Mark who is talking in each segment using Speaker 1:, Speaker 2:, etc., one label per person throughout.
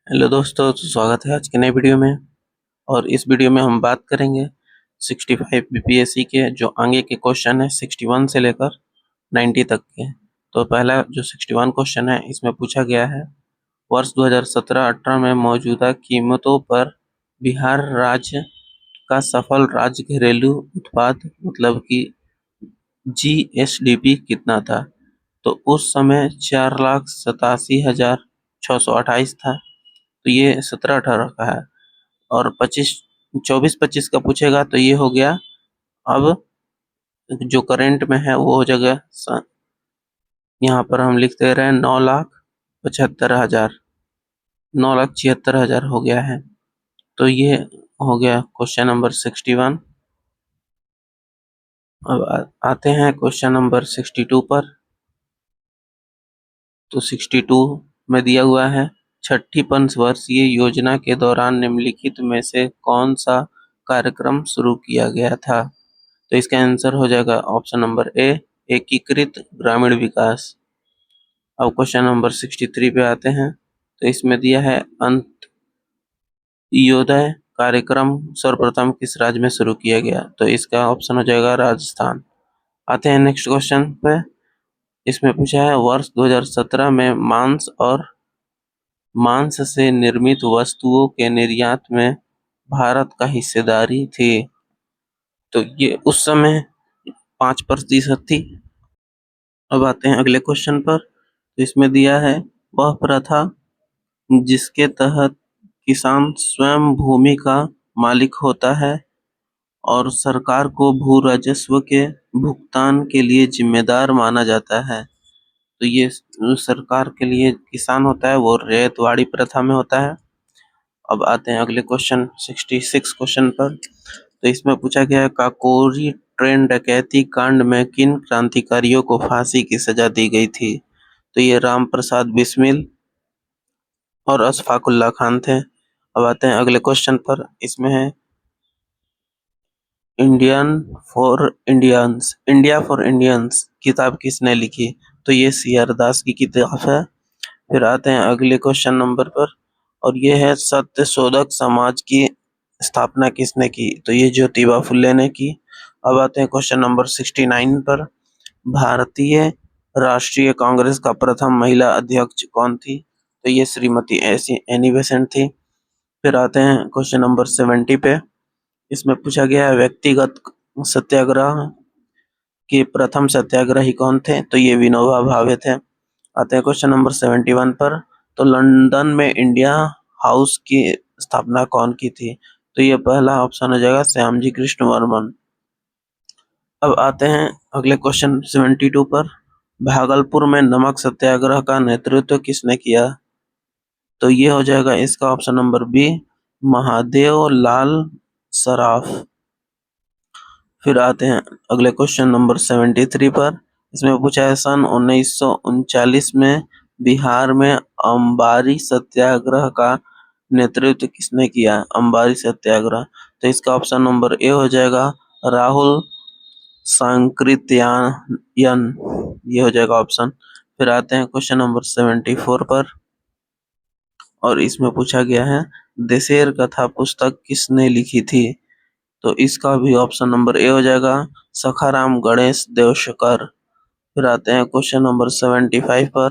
Speaker 1: Hello दोस्तों, तो स्वागत है आज के नए वीडियो में। और इस वीडियो में हम बात करेंगे 65 बीपीएससी के जो आगे के क्वेश्चन है 61 से लेकर 90 तक के। तो पहला जो 61 क्वेश्चन है इसमें पूछा गया है, वर्ष 2017-18 में मौजूदा कीमतों पर बिहार राज्य का सफल राज्य घरेलू उत्पाद मतलब कि जीएसडीपी कितना था। तो उस समय 4,87,628 था। तो ये 17-18 का है। और 24-25 का पूछेगा तो ये हो गया। अब जो करंट में है वो हो जाएगा, यहाँ पर हम लिख दे रहे हैं 9,75,000, 9,76,000 हो गया है। तो ये हो गया क्वेश्चन नंबर 61। अब आते हैं क्वेश्चन नंबर 62 पर। तो 62 में दिया हुआ है, छठी पंचवर्षीय योजना के दौरान निम्नलिखित में से कौन सा कार्यक्रम शुरू किया गया था। तो इसका आंसर हो जाएगा ऑप्शन नंबर ए, एकीकृत ग्रामीण विकास। अब क्वेश्चन नंबर 63 पे आते हैं। तो इसमें दिया है अंत्योदय कार्यक्रम सर्वप्रथम किस राज्य में शुरू किया गया। तो इसका ऑप्शन हो जाएगा राजस्थान। आते हैं नेक्स्ट क्वेश्चन पे। इसमें पूछा है वर्ष 2017 में मांस से निर्मित वस्तुओं के निर्यात में भारत का हिस्सेदारी थी। तो ये उस समय 5% थी। अब आते हैं अगले क्वेश्चन पर। तो इसमें दिया है, वह प्रथा जिसके तहत किसान स्वयं भूमि का मालिक होता है और सरकार को भू राजस्व के भुगतान के लिए जिम्मेदार माना जाता है। तो ये सरकार के लिए किसान होता है वो रैयतवाड़ी प्रथा में होता है। अब आते हैं अगले क्वेश्चन 66 क्वेश्चन पर। तो इसमें पूछा गया है, काकोरी ट्रेन डकैती कांड में किन क्रांतिकारियों को फांसी की सजा दी गई थी। तो ये राम प्रसाद बिस्मिल और अशफाक उल्लाह खान थे। अब आते हैं अगले क्वेश्चन पर। इसमें है, इंडिया फॉर इंडियंस किताब किसने लिखी। तो ये सी.आर. दास की किताब है। फिर आते हैं अगले क्वेश्चन नंबर पर, और ये है, सत्य शोधक समाज की स्थापना किसने की। तो ये ज्योतिबा फुले ने की। अब आते हैं क्वेश्चन नंबर 69 पर। भारतीय राष्ट्रीय कांग्रेस का प्रथम महिला अध्यक्ष कौन थी। तो ये श्रीमती एनी बेसेंट थी। फिर आते हैं क्वेश्चन नंबर 70 पे। इसमें पूछा गया है, व्यक्तिगत सत्याग्रह के प्रथम सत्याग्रही कौन थे। तो ये विनोबा भावे थे। आते हैं क्वेश्चन नंबर 71 पर। तो लंदन में इंडिया हाउस की स्थापना कौन की थी। तो ये पहला ऑप्शन हो जाएगा श्यामजी कृष्ण वर्मन। अब आते हैं अगले क्वेश्चन 72 पर। भागलपुर में नमक सत्याग्रह का नेतृत्व किसने किया। तो ये हो जाएगा इसका ऑप्शन नंबर बी, महादेव लाल सराफ। फिर आते हैं अगले क्वेश्चन नंबर 73 पर। इसमें पूछा है, सन 1939 में बिहार में अंबारी सत्याग्रह का नेतृत्व किसने किया। अंबारी सत्याग्रह। तो इसका ऑप्शन नंबर ए हो जाएगा राहुल सांकृत्यायन, ये हो जाएगा ऑप्शन। फिर आते हैं क्वेश्चन नंबर 74 पर, और इसमें पूछा गया है, देशेर कथा पुस्तक किसने लिखी थी। तो इसका भी ऑप्शन नंबर ए हो जाएगा सखाराम गणेश देवशकर। फिर आते हैं क्वेश्चन नंबर 75 पर।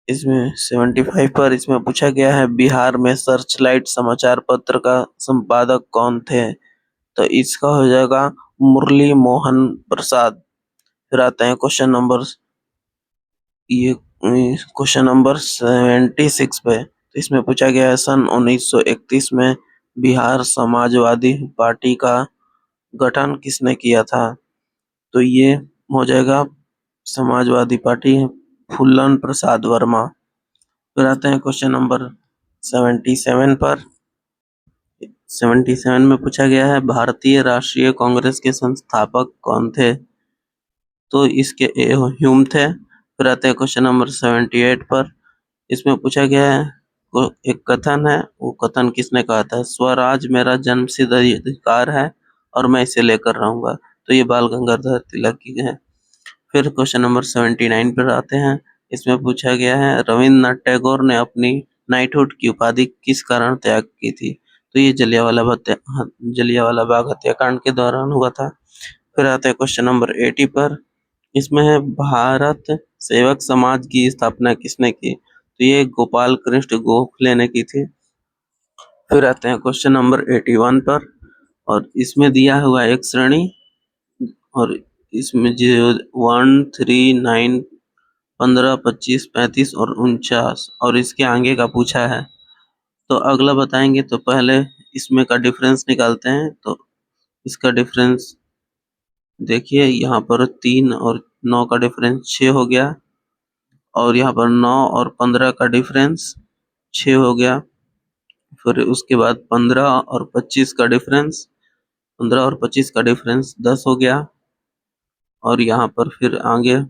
Speaker 1: इसमें 75 पर इसमें पूछा गया है, बिहार में सर्चलाइट समाचार पत्र का संपादक कौन थे। तो इसका हो जाएगा मुरली मोहन प्रसाद। फिर आते हैं क्वेश्चन नंबर 76 पे। तो इसमें पूछा गया है, सन 1931 में बिहार समाजवादी पार्टी का गठन किसने किया था। तो ये हो जाएगा समाजवादी पार्टी, फूलन प्रसाद वर्मा। फिर आते हैं क्वेश्चन नंबर 77 पर। 77 में पूछा गया है, भारतीय राष्ट्रीय कांग्रेस के संस्थापक कौन थे। तो इसके ए ह्यूम थे। फिर आते हैं क्वेश्चन नंबर 78 पर। इसमें पूछा गया है, एक कथन है, वो कथन किसने कहा था। स्वराज मेरा जन्मसिद्ध अधिकार है और मैं इसे लेकर रहूंगा। तो ये बाल गंगाधर तिलक की है। फिर क्वेश्चन नंबर 79 पर आते हैं। इसमें पूछा गया है रविन्द्रनाथ टैगोर ने अपनी नाइटहुड की उपाधि किस कारण त्याग की थी? तो ये जलियांवाला बाग हत्याकांड के दौरान हुआ था। फिर आता है क्वेश्चन नंबर 80 पर। इसमें है भारत सेवक समाज की स्थापना किसने की? तो ये गोपाल कृष्ण गोखले ने की थी। फिर आते हैं क्वेश्चन नंबर 81 पर और इसमें दिया हुआ एक श्रेणी और इसमें जो 1, 3, 9, 15, 25, 35 और 49 और इसके आगे का पूछा है। तो अगला बताएंगे तो पहले इसमें का डिफरेंस निकालते हैं। तो इसका डिफरेंस देखिए यहाँ पर 3 और 9 का डिफरेंस 6 हो गया और यहाँ पर 9 और 15 का डिफरेंस 6 हो गया। फिर उसके बाद 15 और 25 का डिफरेंस 10 हो गया और यहाँ पर फिर आगे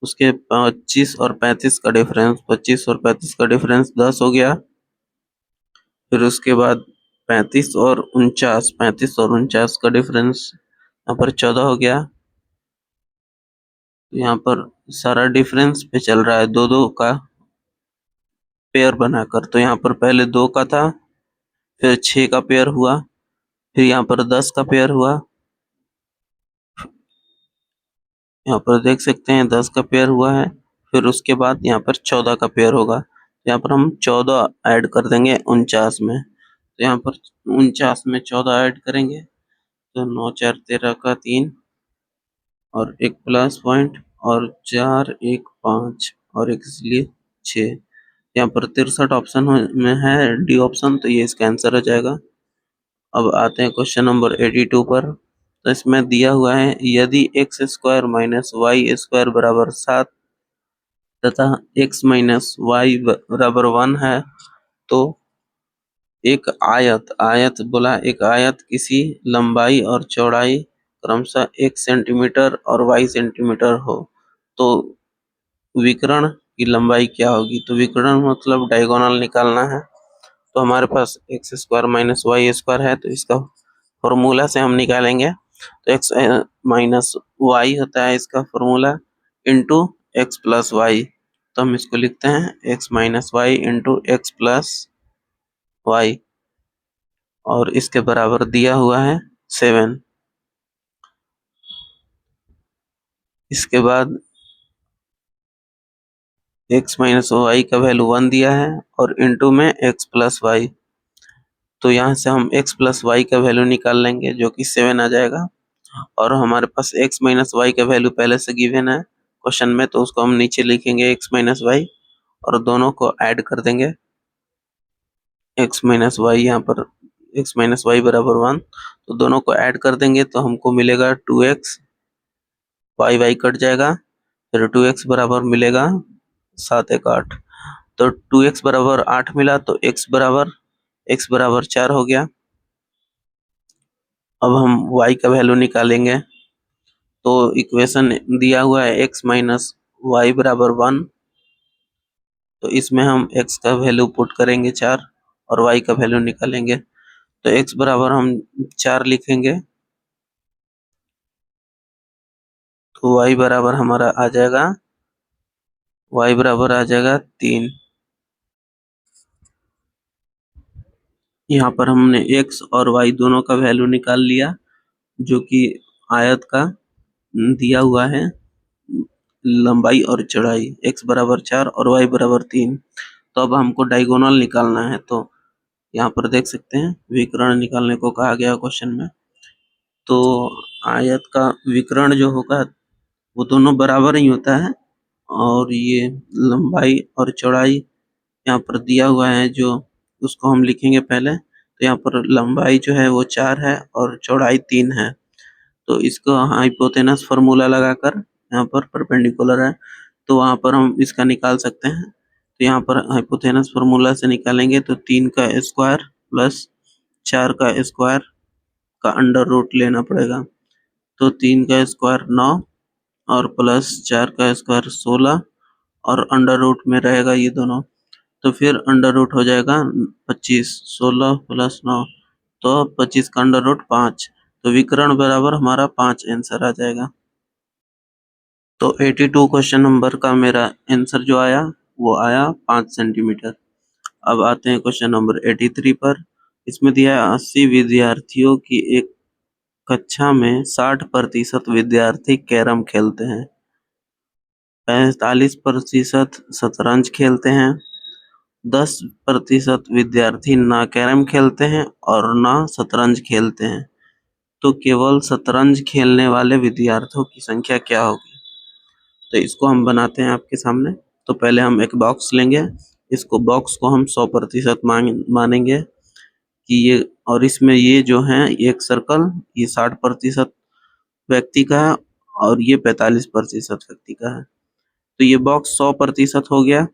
Speaker 1: उसके 25 और 35 का डिफरेंस 10 हो गया। फिर उसके बाद 35 और 49 का डिफरेंस यहाँ पर 14 हो गया। तो यहाँ पर सारा डिफरेंस पे चल रहा है दो दो का पेयर बनाकर। तो यहाँ पर पहले 2 का था, फिर 6 का पेयर हुआ, फिर यहाँ पर 10 का पेयर हुआ। यहाँ पर देख सकते हैं 10 का पेयर हुआ है। फिर उसके बाद यहाँ पर 14 का पेयर होगा। यहाँ पर हम 14 ऐड कर देंगे 49 में। तो यहाँ पर 49 में 14 ऐड करेंगे तो 9 4 13 का 3 और एक प्लस पॉइंट और 4 1 5 और एक इसलिए 6। यहाँ पर 63 ऑप्शन में है डी ऑप्शन, तो ये इसका आंसर हो जाएगा। अब आते हैं क्वेश्चन नंबर 82 पर। तो इसमें दिया हुआ है यदि x square minus Y square बराबर 7 तथा x माइनस वाई बराबर 1 है तो एक एक आयत किसी लंबाई और चौड़ाई क्रमशः 1 सेंटीमीटर और y सेंटीमीटर हो तो विकर्ण की लंबाई क्या होगी? तो विकर्ण मतलब डायगोनल निकालना है। तो हमारे पास X square minus Y square है तो इसका फॉर्मूला से हम निकालेंगे। तो एक्स माइनस वाई होता है इसका formula into x plus y. तो हम इसको लिखते हैं x minus y into x plus y और इसके बराबर दिया हुआ है 7। इसके बाद एक्स माइनस वाई का वैल्यू 1 दिया है और इंटू में एक्स प्लस वाई। तो यहाँ से हम x प्लस वाई का वैल्यू निकाल लेंगे जो कि 7 आ जाएगा और हमारे पास x माइनस वाई का वैल्यू पहले से गिवन है क्वेश्चन में, तो उसको हम नीचे लिखेंगे x माइनस वाई और दोनों को ऐड कर देंगे। x माइनस वाई यहाँ पर x माइनस वाई बराबर 1, तो दोनों को ऐड कर देंगे तो हमको मिलेगा 2x, y कट जाएगा, फिर 2x बराबर मिलेगा 7 1 8। तो 2x बराबर 8 मिला तो x बराबर 4 हो गया। अब हम y का वैल्यू निकालेंगे। तो इक्वेशन दिया हुआ है x माइनस वाई बराबर 1, तो इसमें हम x का वैल्यू पुट करेंगे 4 और y का वैल्यू निकालेंगे। तो x बराबर हम 4 लिखेंगे तो y बराबर हमारा आ जाएगा 3। यहाँ पर हमने x और y दोनों का वैल्यू निकाल लिया जो कि आयत का दिया हुआ है लंबाई और चौड़ाई x बराबर 4 और y बराबर 3। तो अब हमको डायगोनल निकालना है। तो यहाँ पर देख सकते हैं विकर्ण निकालने को कहा गया क्वेश्चन में। तो आयत का विकर्ण जो होगा वो दोनों बराबर ही होता है और ये लंबाई और चौड़ाई यहाँ पर दिया हुआ है जो उसको हम लिखेंगे पहले। तो यहाँ पर लंबाई जो है वो 4 है और चौड़ाई 3 है। तो इसको हाइपोथेनस फार्मूला लगाकर यहाँ पर परपेंडिकुलर है तो वहाँ पर हम इसका निकाल सकते हैं। तो यहाँ पर हाइपोथेनस फार्मूला से निकालेंगे तो 3 का स्क्वायर प्लस 4 का स्क्वायर का अंडर रूट लेना पड़ेगा। तो 3 का स्क्वायर 9 और प्लस 4 का स्क्वायर 16 और अंडर रूट में रहेगा ये दोनों। तो फिर अंडर रूट हो जाएगा 25, 16 प्लस 9 तो 25 का अंडर रूट 5। तो विकर्ण बराबर हमारा 5 आंसर आ जाएगा। तो 82 क्वेश्चन नंबर का मेरा आंसर जो आया वो आया 5 सेंटीमीटर। अब आते हैं क्वेश्चन नंबर 83 पर। इसमें दिया है 80 विद्यार्थियों की एक कक्षा में 60% विद्यार्थी कैरम खेलते हैं, 45% शतरंज खेलते हैं, 10% विद्यार्थी ना कैरम खेलते हैं और ना शतरंज खेलते हैं, तो केवल शतरंज खेलने वाले विद्यार्थियों की संख्या क्या होगी? तो इसको हम बनाते हैं आपके सामने। तो पहले हम एक बॉक्स लेंगे, इसको बॉक्स को हम 100% मानेंगे कि ये, और इसमें ये जो है एक सर्कल, ये 60% व्यक्ति का है और ये 45% व्यक्ति का है। तो ये बॉक्स 100% हो गया।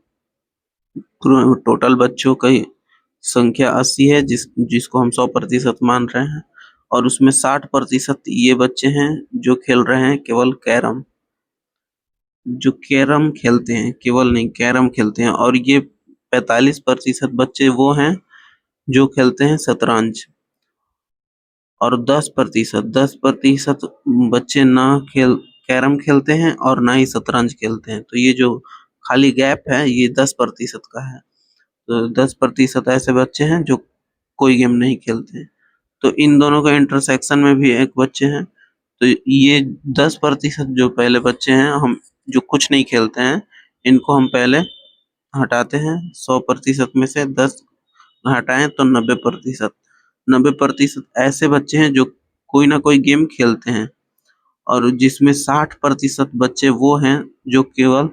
Speaker 1: टोटल बच्चों की संख्या 80 है जिसको हम 100% मान रहे हैं, और उसमें 60% ये बच्चे हैं जो खेल रहे हैं केवल कैरम, जो कैरम खेलते हैं, केवल नहीं कैरम खेलते हैं, और ये 45% बच्चे वो हैं जो खेलते हैं शतरंज, और 10% बच्चे ना कैरम खेलते हैं और ना ही शतरंज खेलते हैं। तो ये जो खाली गैप है ये 10% का है। तो 10% ऐसे बच्चे हैं जो कोई गेम नहीं खेलते हैं। तो इन दोनों का इंटरसेक्शन में भी एक बच्चे हैं। तो ये 10% जो पहले बच्चे हैं, हम जो कुछ नहीं खेलते हैं, इनको हम पहले हटाते हैं। 100% में से 10 हटाएं तो 90%। 90% ऐसे बच्चे हैं जो कोई ना कोई गेम खेलते हैं, और जिसमें 60% बच्चे वो हैं जो केवल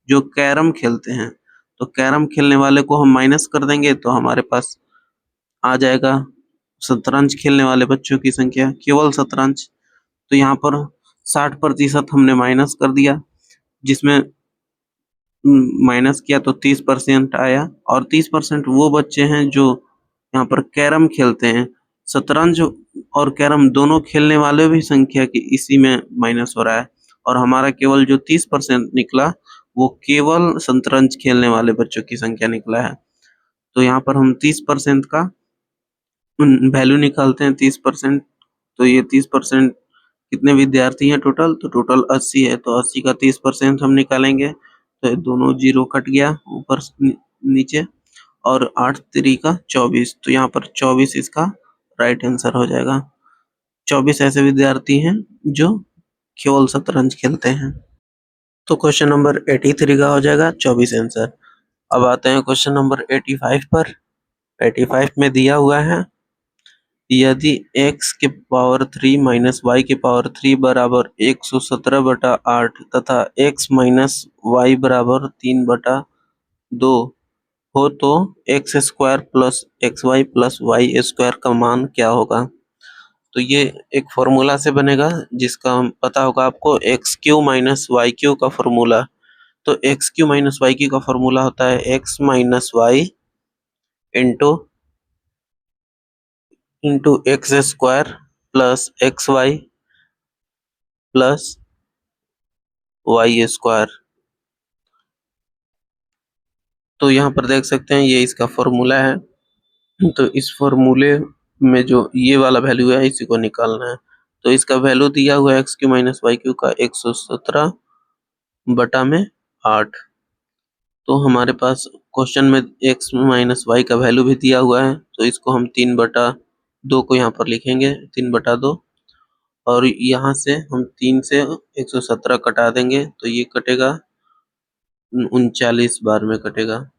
Speaker 1: जो कैरम खेलते हैं। तो कैरम खेलने वाले को हम माइनस कर देंगे तो हमारे पास आ जाएगा शतरंज खेलने वाले बच्चों की संख्या, केवल शतरंज। तो यहाँ पर 60% हमने माइनस कर दिया, जिसमें माइनस किया तो 30% आया, और 30% वो बच्चे हैं जो यहाँ पर कैरम खेलते हैं। शतरंज और कैरम दोनों खेलने वाले भी संख्या की इसी में माइनस हो रहा है, और हमारा केवल जो 30% निकला वो केवल शतरंज खेलने वाले बच्चों की संख्या निकला है। तो यहाँ पर हम 30% का वैल्यू निकालते हैं। 30%, तो ये 30% कितने विद्यार्थी हैं टोटल? तो टोटल 80 है, तो 80 का 30% हम निकालेंगे तो ये दोनों जीरो कट गया ऊपर नीचे, और 8 3 का 24, तो यहाँ पर 24 इसका राइट आंसर हो जाएगा। 24 ऐसे विद्यार्थी हैं जो केवल शतरंज खेलते हैं। तो क्वेश्चन नंबर 83 का हो जाएगा 24 आंसर। अब आते हैं क्वेश्चन नंबर 85 पर। 85 में दिया हुआ है, यदि x के पावर 3 माइनस वाई के पावर 3 बराबर 117/8 तथा x माइनस वाई बराबर 3/2 हो तो x square plus x y plus y square का मान क्या होगा? तो ये एक फॉर्मूला से बनेगा जिसका हम पता होगा आपको, x cube minus y cube का फॉर्मूला। तो x cube minus y cube का फॉर्मूला होता है x minus y into x square plus x y plus y square. तो यहाँ पर देख सकते हैं ये इसका फॉर्मूला है। तो इस फॉर्मूले में जो ये वाला वैल्यू है इसी को निकालना है। तो इसका वैल्यू दिया हुआ है x cube minus y cube का 117/8। तो हमारे पास क्वेश्चन में एक्स माइनस वाई का वैल्यू भी दिया हुआ है, तो इसको हम 3/2 को यहाँ पर लिखेंगे, 3/2, और यहाँ से हम 3 से 117 कटा देंगे तो ये कटेगा 39 बार में कटेगा,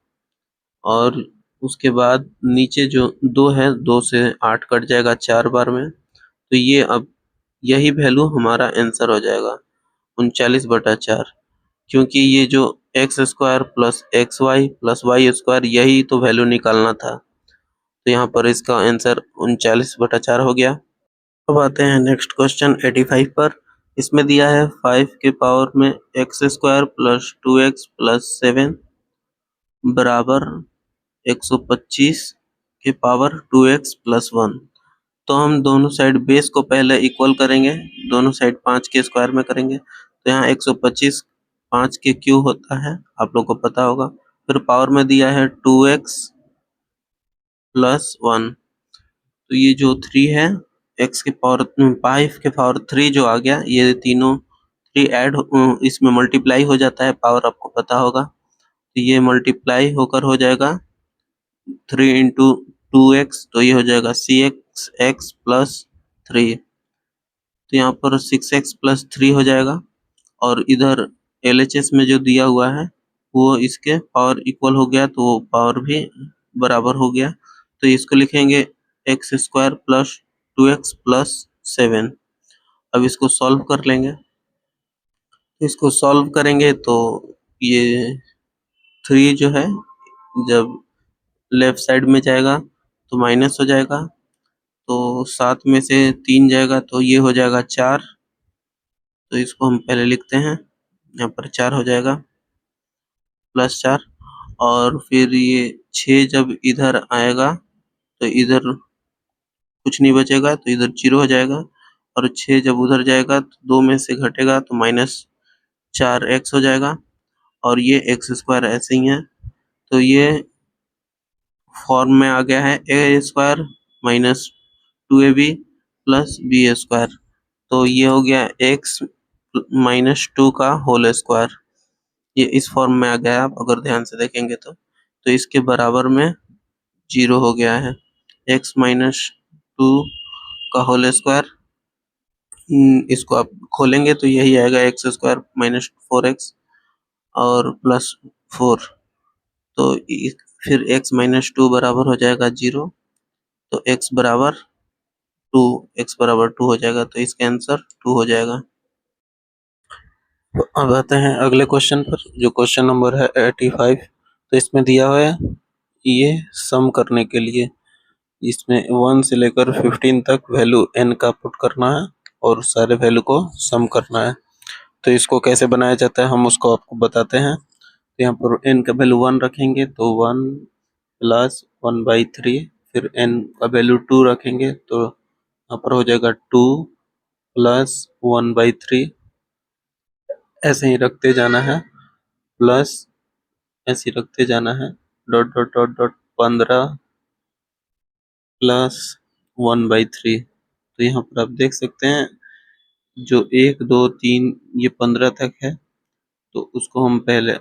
Speaker 1: और उसके बाद नीचे जो 2 है 2 से 8 कट जाएगा 4 बार में। तो ये अब यही वैल्यू हमारा आंसर हो जाएगा 39/4, क्योंकि ये जो x square plus x y plus y square यही तो वैल्यू निकालना था। तो यहाँ पर इसका आंसर 39/4 हो गया। अब आते हैं नेक्स्ट क्वेश्चन 85 पर। इसमें दिया है 5 के पावर में x square plus 2x plus 7 बराबर 125 के पावर 2x प्लस 1। तो हम दोनों साइड बेस को पहले इक्वल करेंगे, दोनों साइड 5 के स्क्वायर में करेंगे। तो यहाँ 125 5 के क्यूब होता है, आप लोग को पता होगा। फिर पावर में दिया है 2x प्लस 1। तो ये जो 3 है, x के पावर 5 के पावर 3 जो आ गया, ये तीनों 3 ऐड इसमें मल्टीप्लाई हो जाता है, पावर आपको पता होगा। तो ये मल्टीप्लाई होकर हो जाएगा 3 इंटू 2x, तो ये हो जाएगा 6x प्लस 3। तो यहाँ पर 6x प्लस 3 हो जाएगा, और इधर LHS में जो दिया हुआ है वो इसके पावर इक्वल हो गया, तो वो पावर भी बराबर हो गया। तो इसको लिखेंगे x square plus 2x plus 7। अब इसको सॉल्व कर लेंगे। इसको सॉल्व करेंगे तो ये 3 जो है जब लेफ्ट साइड में जाएगा तो माइनस हो जाएगा, तो 7 में से 3 जाएगा तो ये हो जाएगा 4। तो इसको हम पहले लिखते हैं, यहाँ पर 4 हो जाएगा प्लस 4, और फिर ये 6 जब इधर आएगा तो इधर कुछ नहीं बचेगा, तो इधर 0 हो जाएगा, और 6 जब उधर जाएगा तो 2 में से घटेगा तो -4x हो जाएगा, और ये एक्स स्क्वायर ऐसे ही है। तो ये फॉर्म में आ गया है A square minus 2ab plus B square. तो ये हो गया x माइनस 2 का होल स्क्वायर। ये इस फॉर्म में आ गया है, आप अगर ध्यान से देखेंगे तो इसके बराबर में 0 हो गया है। x माइनस 2 का होल स्क्वायर, इसको आप खोलेंगे तो यही आएगा एक्स स्क्वायर माइनस 4x और प्लस 4। तो फिर x माइनस 2 बराबर हो जाएगा 0, तो x बराबर 2, x बराबर 2 हो जाएगा, तो इसका आंसर 2 हो जाएगा। तो अब आते हैं अगले क्वेश्चन पर, जो क्वेश्चन नंबर है 85। तो इसमें दिया हुआ है ये सम करने के लिए, इसमें 1 से लेकर 15 तक वैल्यू n का पुट करना है और सारे वैल्यू को सम करना है। तो इसको कैसे बनाया जाता है हम उसको आपको बताते हैं। तो यहाँ पर n का वैल्यू 1 रखेंगे तो 1 प्लस 1/3, फिर n का वैल्यू 2 रखेंगे तो यहाँ पर हो जाएगा 2 प्लस 1/3, ऐसे ही रखते जाना है, प्लस ऐसे ही रखते जाना है, dot dot dot dot 15 plus 1/3। तो यहाँ पर आप देख सकते हैं जो 1 2 3 ये 15 तक है, तो उसको हम पहले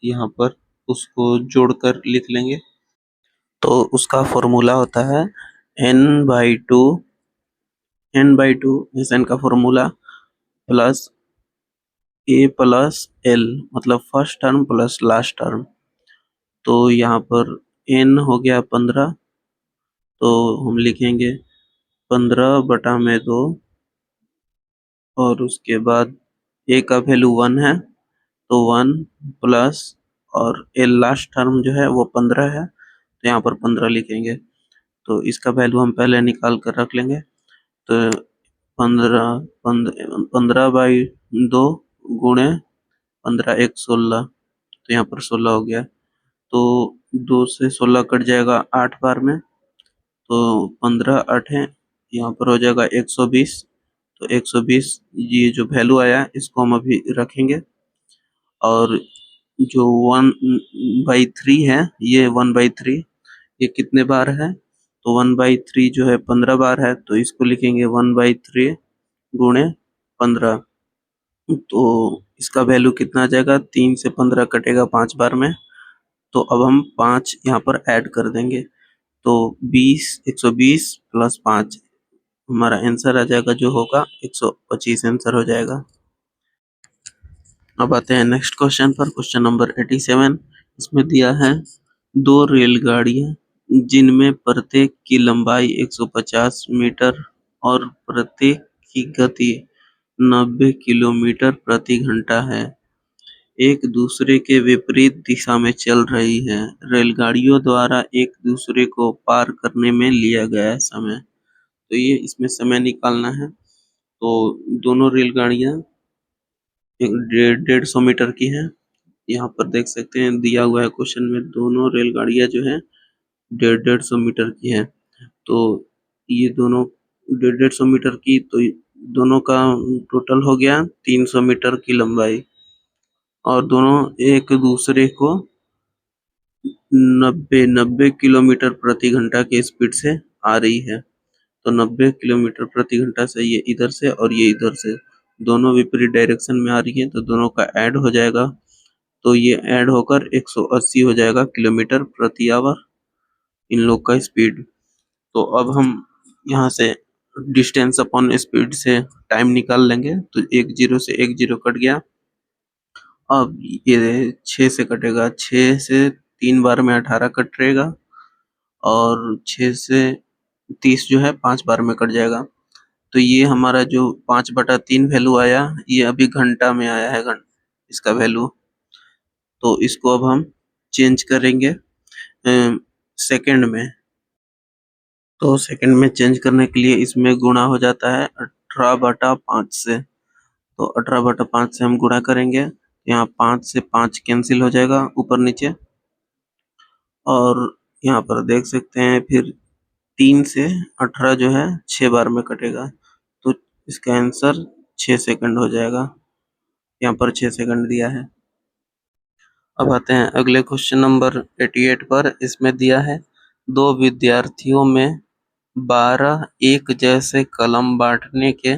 Speaker 1: यहाँ पर उसको जोड़कर लिख लेंगे। तो उसका फॉर्मूला होता है n/2, n/2 इस n का formula plus a plus l, मतलब first term plus last term. तो यहाँ पर n हो गया 15, तो हम लिखेंगे 15/2, और उसके बाद a का वैल्यू 1 है तो 1 प्लस, और l लास्ट टर्म जो है वो 15 है, तो यहाँ पर 15 लिखेंगे। तो इसका वैल्यू हम पहले निकाल कर रख लेंगे। तो 15/2 गुणे 15 1 16, तो यहाँ पर 16 हो गया। तो 2 से 16 कट जाएगा 8 बार में, तो 15 8 है, यहाँ पर हो जाएगा 120। तो 120 ये जो वैल्यू आया इसको हम अभी रखेंगे, और जो 1/3 है, ये 1/3 ये कितने बार है, तो 1/3 जो है 15 बार है, तो इसको लिखेंगे 1/3 गुणे 15। तो इसका वैल्यू कितना आ जाएगा, 3 से 15 कटेगा 5 बार में, तो अब हम 5 यहाँ पर ऐड कर देंगे, तो 120 प्लस 5 हमारा आंसर आ जाएगा, जो होगा 125 आंसर हो जाएगा। अब आते हैं नेक्स्ट क्वेश्चन पर, क्वेश्चन नंबर 87। इसमें दिया है 2 रेलगाड़ियां जिनमें प्रत्येक की लंबाई 150 मीटर और प्रत्येक की गति 90 किलोमीटर प्रति घंटा है, एक दूसरे के विपरीत दिशा में चल रही है। रेलगाड़ियों द्वारा एक दूसरे को पार करने में लिया गया समय। तो ये इसमें समय निकालना है। तो दोनों रेलगाड़ियां 150 मीटर की हैं। यहाँ पर देख सकते हैं दिया हुआ है क्वेश्चन में, दोनों रेलगाड़ियां जो है 150 मीटर की है। तो ये दोनों 150 मीटर की, तो दोनों का टोटल हो गया 300 मीटर की लंबाई, और दोनों एक दूसरे को 90 किलोमीटर प्रति घंटा के स्पीड से आ रही है। तो 90 किलोमीटर प्रति घंटा से ये इधर से और ये इधर से, दोनों विपरीत डायरेक्शन में आ रही है तो दोनों का ऐड हो जाएगा, तो ये ऐड होकर 180 हो जाएगा किलोमीटर प्रति आवर इन लोग का स्पीड। तो अब हम यहाँ से डिस्टेंस अपॉन स्पीड से टाइम निकाल लेंगे, तो 10 से 10 कट गया। अब ये 6 से कटेगा, 6 से 3 बार में 18 कटेगा और 6 से 30 जो है 5 बार में कट जाएगा। तो ये हमारा जो 5/3 वैल्यू आया, ये अभी घंटा में आया है इसका वैल्यू। तो इसको अब हम चेंज करेंगे सेकंड में। तो सेकंड में चेंज करने के लिए इसमें गुणा हो जाता है 18/5 से। तो 18/5 से हम गुणा करेंगे, यहाँ 5 से 5 कैंसिल हो जाएगा ऊपर नीचे, और यहाँ पर देख सकते हैं फिर 3 से 18 जो है 6 बार में कटेगा, तो इसका आंसर 6 सेकंड हो जाएगा। यहाँ पर 6 सेकंड दिया है। अब आते हैं अगले क्वेश्चन नंबर 88 पर। इसमें दिया है 2 विद्यार्थियों में 12 एक जैसे कलम बांटने के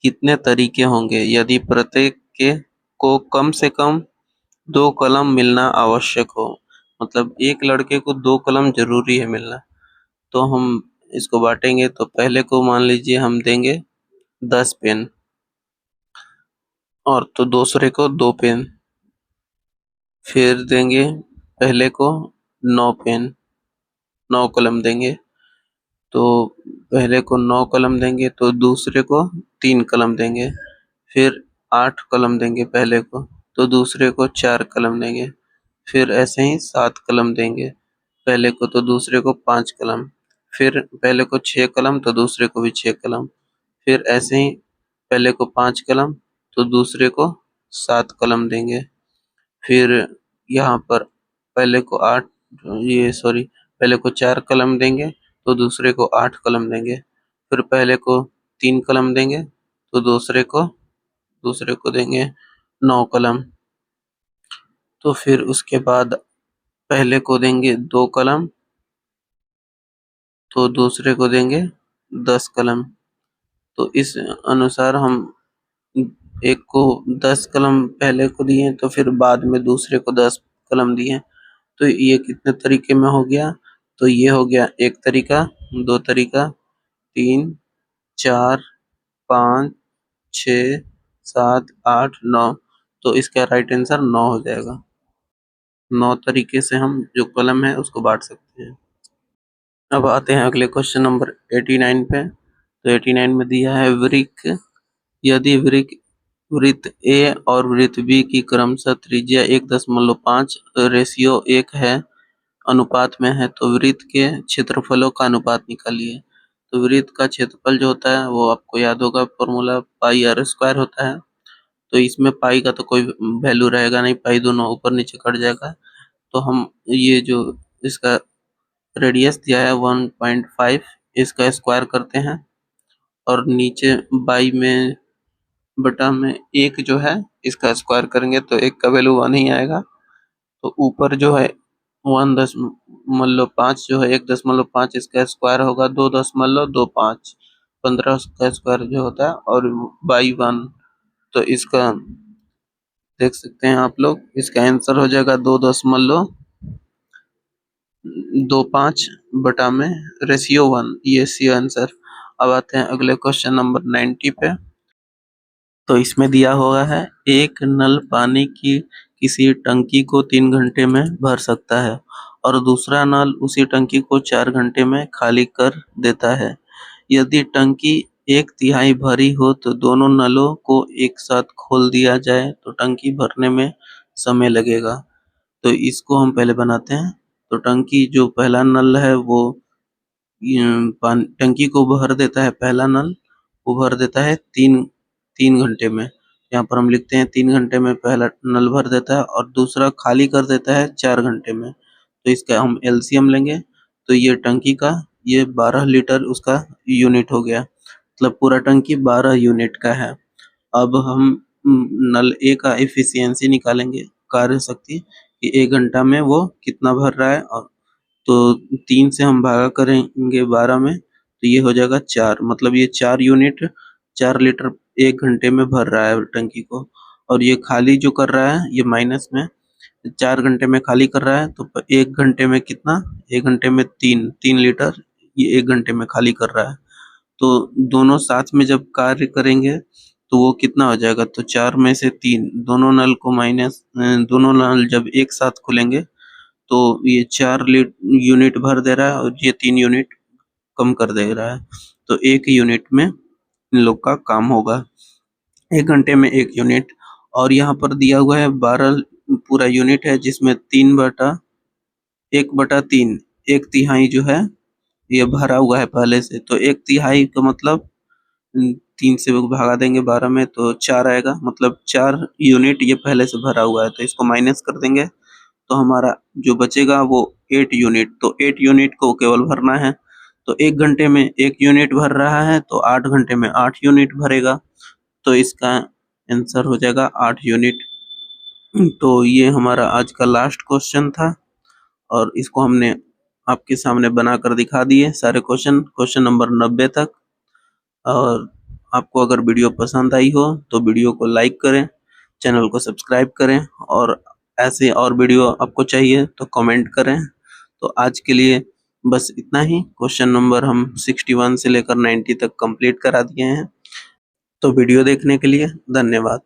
Speaker 1: कितने तरीके होंगे यदि प्रत्येक के को कम से कम 2 कलम मिलना आवश्यक हो। मतलब एक लड़के को 2 कलम जरूरी है मिलना। तो हम इसको बांटेंगे, तो पहले को मान लीजिए हम देंगे 10 पेन, और तो दूसरे को 2 पेन, फिर देंगे पहले को 9 पेन, 9 कलम देंगे। तो पहले को 9 कलम देंगे तो दूसरे को 3 कलम देंगे, फिर 8 कलम देंगे पहले को, तो दूसरे को 4 कलम देंगे, फिर ऐसे ही 7 कलम देंगे पहले को, तो दूसरे को 5 कलम, फिर पहले को 6 कलम तो दूसरे को भी 6 कलम, फिर ऐसे ही पहले को 5 कलम तो दूसरे को 7 कलम देंगे। फिर यहाँ पर पहले को 8 ये सॉरी पहले को 4 कलम देंगे तो दूसरे को 8 कलम देंगे, फिर पहले को 3 कलम देंगे तो दूसरे को देंगे 9 कलम। तो फिर उसके बाद पहले को देंगे 2 कलम तो दूसरे को देंगे 10 कलम। तो इस अनुसार हम एक को 10 कलम पहले को दिए तो फिर बाद में दूसरे को 10 कलम दिए। तो ये कितने तरीके में हो गया? तो ये हो गया 1 तरीका, 2 तरीका, 3, 4, 5, 6, 7, 8, 9। तो इसका राइट आंसर 9 हो जाएगा। 9 तरीके से हम जो कलम है उसको बांट सकते हैं। अब आते हैं अगले क्वेश्चन नंबर 89 पे। तो 89 में दिया है वृक्क, यदि वृत्त ए और वृत्त बी की क्रमशः त्रिज्या 1.5 रेशियो 1 है अनुपात में है, तो वृत्त के क्षेत्रफलों का अनुपात निकालिए। तो वृत्त का क्षेत्रफल जो होता है वो आपको याद होगा, फॉर्मूला पाई आर स्क्वायर होता है। तो इसमें पाई का तो कोई वैल्यू रहेगा नहीं, पाई दोनों ऊपर नीचे कट जाएगा। तो हम ये जो इसका रेडियस दिया है 1.5, इसका स्क्वायर करते हैं और नीचे बाई में बटा में 1 जो है इसका स्क्वायर करेंगे तो 1 का वैल्यू 1 ही आएगा। तो ऊपर जो है 1.5 जो है 1.5 इसका स्क्वायर होगा 2.25, 15 का स्क्वायर जो होता है, और बाई 1। तो इसका देख सकते हैं आप लोग, इसका आंसर हो जाएगा 2.25 बटा में रेशियो 1, ये सी आंसर। अब आते हैं अगले क्वेश्चन नंबर 90 पे। तो इसमें दिया हुआ है एक नल पानी की किसी टंकी को 3 घंटे में भर सकता है और दूसरा नल उसी टंकी को 4 घंटे में खाली कर देता है। यदि टंकी 1/3 भरी हो तो दोनों नलों को एक साथ खोल दिया जाए तो टंकी भरने में समय लगेगा। तो इसको हम पहले बनाते हैं। तो टंकी जो पहला नल है वो टंकी को भर देता है, पहला नल वो भर देता है 3 घंटे में। यहाँ पर हम लिखते हैं 3 घंटे में पहला नल भर देता है और दूसरा खाली कर देता है 4 घंटे में। तो इसका हम एलसीएम लेंगे, तो ये टंकी का ये 12 लीटर उसका यूनिट हो गया, मतलब पूरा टंकी 12 यूनिट का है। अब हम नल ए का एफिशिएंसी निकालेंगे, कार्य शक्ति, कि 1 घंटा में वो कितना भर रहा है। और तो 3 से हम भागा करेंगे 12 में, तो ये हो जाएगा 4, मतलब ये 4 यूनिट 4 लीटर 1 घंटे में भर रहा है टंकी को, और ये खाली जो कर रहा है ये माइनस में 4 घंटे में खाली कर रहा है, तो 1 घंटे में कितना, 1 घंटे में 3 लीटर ये 1 घंटे में खाली कर रहा है। तो दोनों साथ में जब कार्य करेंगे तो वो कितना हो जाएगा, तो 4 में से 3 दोनों नल को दोनों नल जब एक साथ खुलेंगे तो ये 4 यूनिट भर दे रहा है और ये 3 यूनिट कम कर दे रहा है। तो 1 यूनिट में इन लोग का काम होगा, 1 घंटे में 1 यूनिट। और यहाँ पर दिया हुआ है 12 पूरा यूनिट है, जिसमें 1/3 1/3 जो है ये भरा हुआ है पहले से। तो 1/3 का मतलब 3 से भागा देंगे 12 में तो 4 आएगा, मतलब 4 यूनिट ये पहले से भरा हुआ है, तो इसको माइनस कर देंगे तो हमारा जो बचेगा वो 8 यूनिट। तो 8 यूनिट को केवल भरना है, तो 1 घंटे में 1 यूनिट भर रहा है तो 8 घंटे में 8 यूनिट भरेगा, तो इसका आंसर हो जाएगा 8 यूनिट। तो ये हमारा आज का लास्ट क्वेश्चन था और इसको हमने आपके सामने बनाकर दिखा दिए सारे क्वेश्चन नंबर 90 तक। और आपको अगर वीडियो पसंद आई हो तो वीडियो को लाइक करें, चैनल को सब्सक्राइब करें, और ऐसे और वीडियो आपको चाहिए तो कमेंट करें। तो आज के लिए बस इतना ही। क्वेश्चन नंबर हम 61 से लेकर 90 तक कंप्लीट करा दिए हैं। तो वीडियो देखने के लिए धन्यवाद।